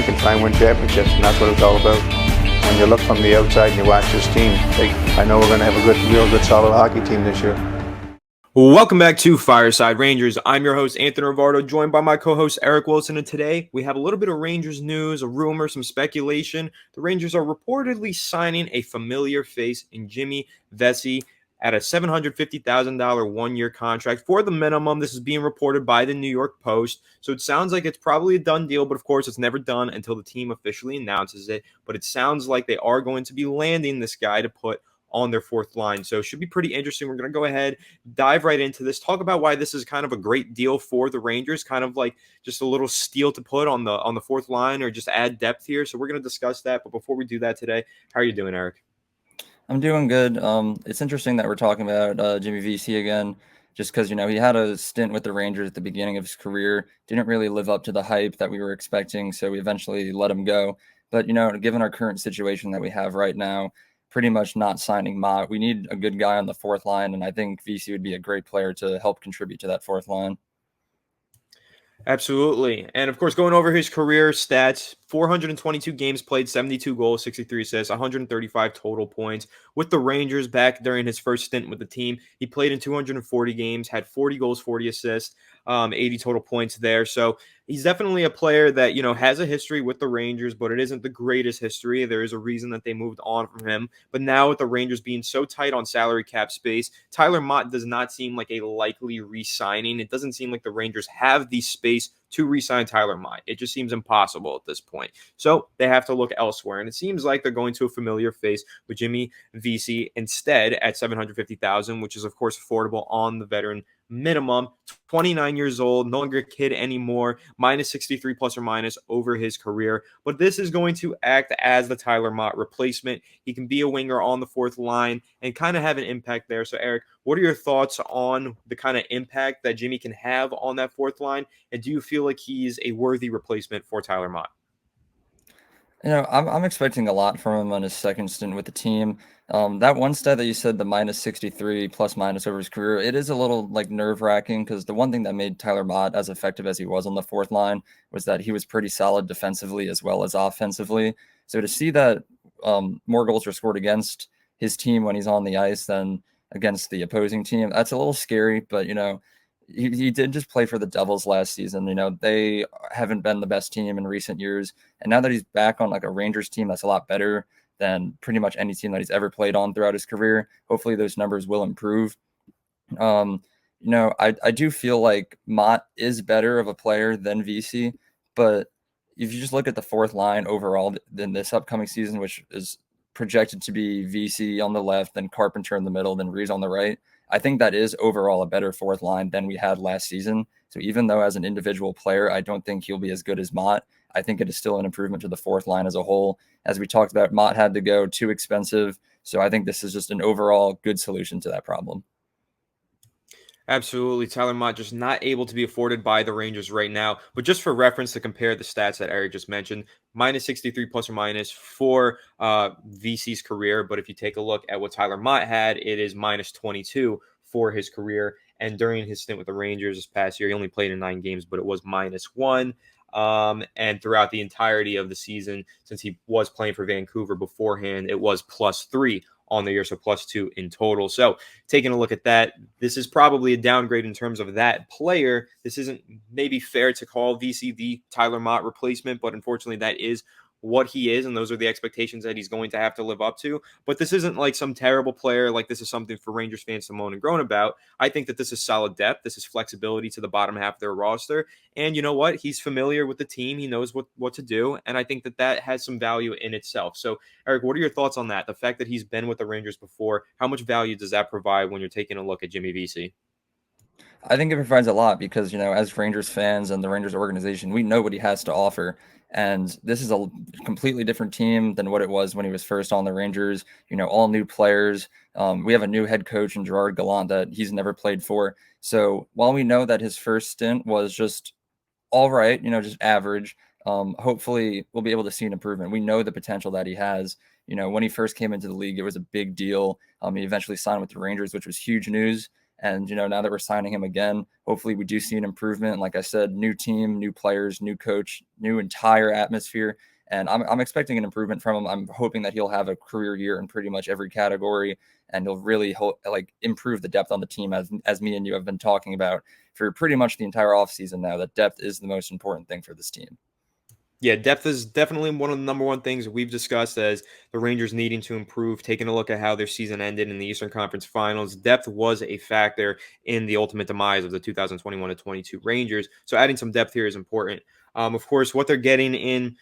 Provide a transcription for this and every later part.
can try and win championships, and that's what it's all about. When you look from the outside and you watch this team, I know we're going to have a real good, solid hockey team this year. Welcome back to Fireside Rangers. I'm your host, Anthony Rivardo, joined by my co-host, Eric Wilson. And today we have a little bit of Rangers news, a rumor, some speculation. The Rangers are reportedly signing a familiar face in Jimmy Vesey at a $750,000 one-year contract for the minimum. This is being reported by the New York Post. So it sounds like it's probably a done deal, but of course it's never done until the team officially announces it. But it sounds like they are going to be landing this guy to put on their fourth line. So it should be pretty interesting. We're going to go ahead, dive right into this, talk about why this is kind of a great deal for the Rangers, kind of like just a little steal to put on the fourth line or just add depth here. So we're going to discuss that. But before we do that today, how are you doing, Eric? I'm doing good. It's interesting that we're talking about Jimmy Vesey again, just because, he had a stint with the Rangers at the beginning of his career, didn't really live up to the hype that we were expecting, so we eventually let him go. But, given our current situation that we have right now, pretty much not signing Mott, we need a good guy on the fourth line, and I think Vesey would be a great player to help contribute to that fourth line. Absolutely. And of course, going over his career stats, 422 games played, 72 goals, 63 assists, 135 total points. With the Rangers back during his first stint with the team, he played in 240 games, had 40 goals, 40 assists, 80 total points there. So he's definitely a player that, has a history with the Rangers, but it isn't the greatest history. There is a reason that they moved on from him. But now with the Rangers being so tight on salary cap space, Tyler Motte does not seem like a likely re-signing. It doesn't seem like the Rangers have the space to re-sign Tyler Motte. It just seems impossible at this point. So they have to look elsewhere. And it seems like they're going to a familiar face with Jimmy Vesey instead at $750,000, which is, of course, affordable on the veteran minimum. 29 years old, no longer a kid anymore, minus 63 plus or minus over his career. But this is going to act as the Tyler Motte replacement. He can be a winger on the fourth line and kind of have an impact there. So, Eric, what are your thoughts on the kind of impact that Jimmy can have on that fourth line? And do you feel like he's a worthy replacement for Tyler Motte? I'm expecting a lot from him on his second stint with the team. That one stat that you said, the minus 63 plus minus over his career, it is a little like nerve wracking because the one thing that made Tyler Motte as effective as he was on the fourth line was that he was pretty solid defensively as well as offensively. So to see that more goals were scored against his team when he's on the ice than against the opposing team, that's a little scary. But, he did just play for the Devils last season. They haven't been the best team in recent years. And now that he's back on like a Rangers team that's a lot better than pretty much any team that he's ever played on throughout his career, hopefully those numbers will improve. I do feel like Mott is better of a player than Vesey, but if you just look at the fourth line overall in this upcoming season, which is projected to be Vesey on the left, then Carpenter in the middle, then Reese on the right, I think that is overall a better fourth line than we had last season. So even though as an individual player, I don't think he'll be as good as Mott, I think it is still an improvement to the fourth line as a whole. As we talked about, Mott had to go too expensive. So I think this is just an overall good solution to that problem. Absolutely. Tyler Motte just not able to be afforded by the Rangers right now. But just for reference to compare the stats that Eric just mentioned, minus 63 plus or minus for Vesey's career. But if you take a look at what Tyler Motte had, it is minus 22 for his career. And during his stint with the Rangers this past year, he only played in 9 games, but it was -1. And throughout the entirety of the season, since he was playing for Vancouver beforehand, it was +3 on the year, so +2 in total. So taking a look at that, this is probably a downgrade in terms of that player. This isn't maybe fair to call VC the Tyler Motte replacement, but unfortunately that is what he is, and those are the expectations that he's going to have to live up to. But this isn't like some terrible player. Like, this is something for Rangers fans to moan and groan about. I think that this is solid depth. This is flexibility to the bottom half of their roster. And you know what? He's familiar with the team. He knows what to do. And I think that that has some value in itself. So, Eric, what are your thoughts on that? The fact that he's been with the Rangers before, how much value does that provide when you're taking a look at Jimmy Vesey? I think it provides a lot because, as Rangers fans and the Rangers organization, we know what he has to offer. And this is a completely different team than what it was when he was first on the Rangers. All new players. We have a new head coach in Gerard Gallant that he's never played for. So while we know that his first stint was just all right, just average, hopefully we'll be able to see an improvement. We know the potential that he has. When he first came into the league, it was a big deal. He eventually signed with the Rangers, which was huge news. And, now that we're signing him again, hopefully we do see an improvement. Like I said, new team, new players, new coach, new entire atmosphere. And I'm expecting an improvement from him. I'm hoping that he'll have a career year in pretty much every category, and he'll really improve the depth on the team, as me and you have been talking about for pretty much the entire offseason now, that depth is the most important thing for this team. Yeah, depth is definitely one of the number one things we've discussed as the Rangers needing to improve. Taking a look at how their season ended in the Eastern Conference Finals, depth was a factor in the ultimate demise of the 2021-22 Rangers. So adding some depth here is important. Of course, what they're getting in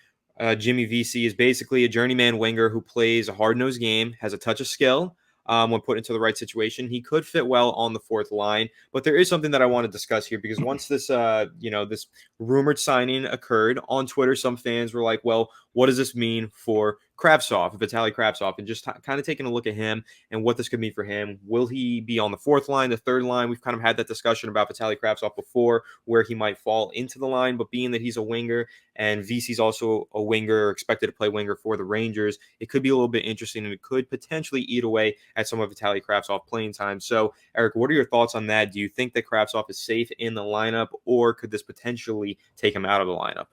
Jimmy Vesey is basically a journeyman winger who plays a hard-nosed game, has a touch of skill. When put into the right situation, he could fit well on the fourth line. But there is something that I want to discuss here, because once this, this rumored signing occurred on Twitter, some fans were like, "Well, what does this mean for Kravtsov, Vitaly Kravtsov?" And just kind of taking a look at him and what this could mean for him. Will he be on the fourth line, the third line? We've kind of had that discussion about Vitaly Kravtsov before, where he might fall into the line. But being that he's a winger and VC's also a winger, expected to play winger for the Rangers, it could be a little bit interesting, and it could potentially eat away at some of Vitaly Kravtsov playing time. So, Eric, what are your thoughts on that? Do you think that Kravtsov is safe in the lineup, or could this potentially take him out of the lineup?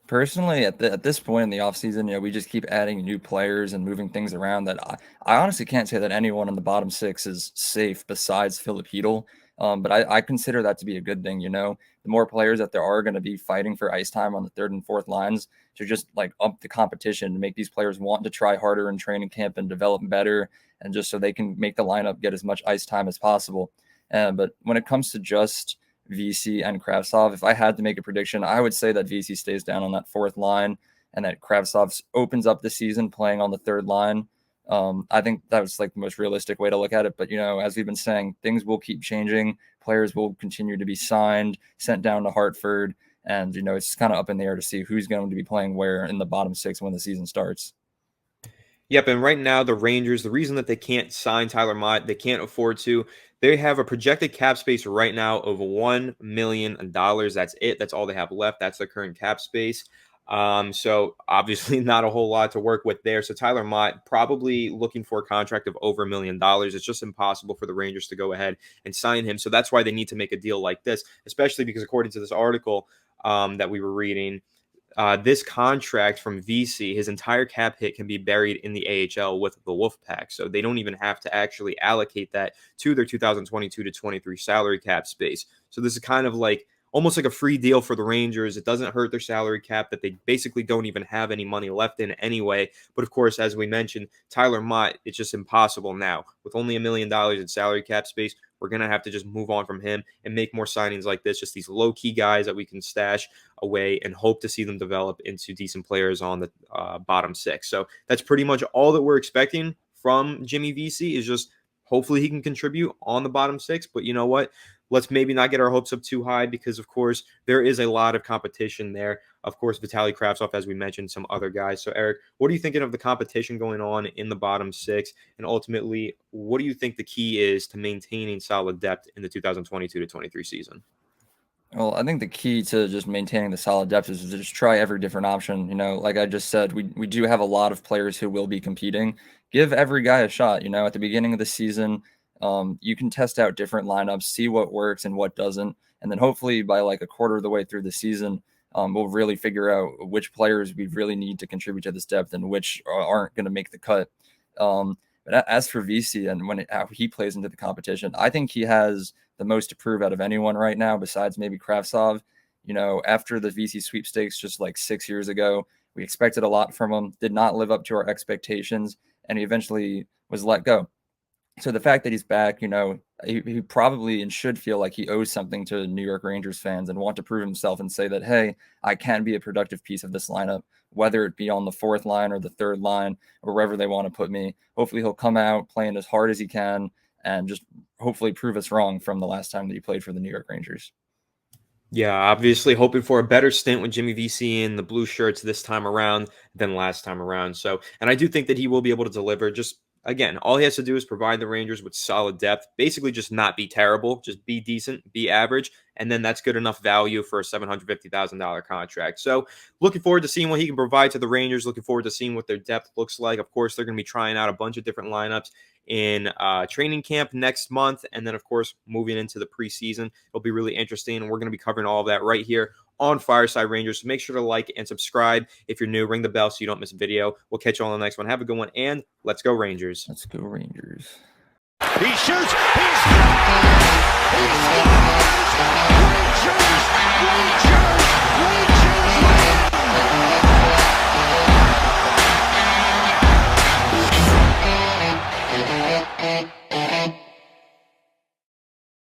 Personally, at this point in the offseason, we just keep adding new players and moving things around that I honestly can't say that anyone in the bottom six is safe besides Philip Hedl. But I consider that to be a good thing. The more players that there are going to be fighting for ice time on the third and fourth lines to just up the competition, to make these players want to try harder in training camp and develop better, and just so they can make the lineup get as much ice time as possible. But when it comes to just VC and Kravtsov, if I had to make a prediction, I would say that VC stays down on that fourth line and that Kravtsov opens up the season playing on the third line. I think that was the most realistic way to look at it. But, as we've been saying, things will keep changing. Players will continue to be signed, sent down to Hartford. And, it's kind of up in the air to see who's going to be playing where in the bottom six when the season starts. Yep, and right now the Rangers, the reason that they can't sign Tyler Mott, they can't afford to, they have a projected cap space right now of $1 million. That's it. That's all they have left. That's their current cap space. So obviously not a whole lot to work with there. So Tyler Mott probably looking for a contract of over $1 million. It's just impossible for the Rangers to go ahead and sign him. So that's why they need to make a deal like this, especially because according to this article that we were reading, this contract from VC, his entire cap hit can be buried in the AHL with the Wolfpack. So they don't even have to actually allocate that to their 2022 to 23 salary cap space. So this is kind of almost like a free deal for the Rangers. It doesn't hurt their salary cap that they basically don't even have any money left in anyway. But of course, as we mentioned, Tyler Mott, it's just impossible now. With only $1 million in salary cap space, we're going to have to just move on from him and make more signings like this, just these low-key guys that we can stash away and hope to see them develop into decent players on the bottom six. So that's pretty much all that we're expecting from Jimmy Vesey, is just hopefully he can contribute on the bottom six. But you know what? Let's maybe not get our hopes up too high, because, of course, there is a lot of competition there. Of course, Vitaly Kravtsov, as we mentioned, some other guys. So, Eric, what are you thinking of the competition going on in the bottom six? And ultimately, what do you think the key is to maintaining solid depth in the 2022 to 23 season? Well, I think the key to just maintaining the solid depth is to just try every different option. Like I just said, we do have a lot of players who will be competing. Give every guy a shot. At the beginning of the season, you can test out different lineups, see what works and what doesn't. And then hopefully by a quarter of the way through the season, we'll really figure out which players we really need to contribute to this depth and which aren't going to make the cut. But as for VC and how he plays into the competition, I think he has the most to prove out of anyone right now, besides maybe Kravtsov. After the VC sweepstakes just 6 years ago, we expected a lot from him, did not live up to our expectations, and he eventually was let go. So the fact that he's back, he probably and should feel like he owes something to New York Rangers fans and want to prove himself and say that, hey, I can be a productive piece of this lineup, whether it be on the fourth line or the third line or wherever they want to put me. Hopefully he'll come out playing as hard as he can and just hopefully prove us wrong from the last time that he played for the New York Rangers. Yeah, obviously hoping for a better stint with Jimmy Vesey in the blue shirts this time around than last time around. So, and I do think that he will be able to deliver. Just again, all he has to do is provide the Rangers with solid depth, basically just not be terrible, just be decent, be average, and then that's good enough value for a $750,000 contract. So looking forward to seeing what he can provide to the Rangers, looking forward to seeing what their depth looks like. Of course, they're going to be trying out a bunch of different lineups in training camp next month. And then, of course, moving into the preseason. It'll be really interesting. And we're going to be covering all of that right here on Fireside Rangers. So make sure to like and subscribe. If you're new, ring the bell so you don't miss a video. We'll catch you on the next one. Have a good one, and let's go Rangers. Let's go Rangers. He shoots. He's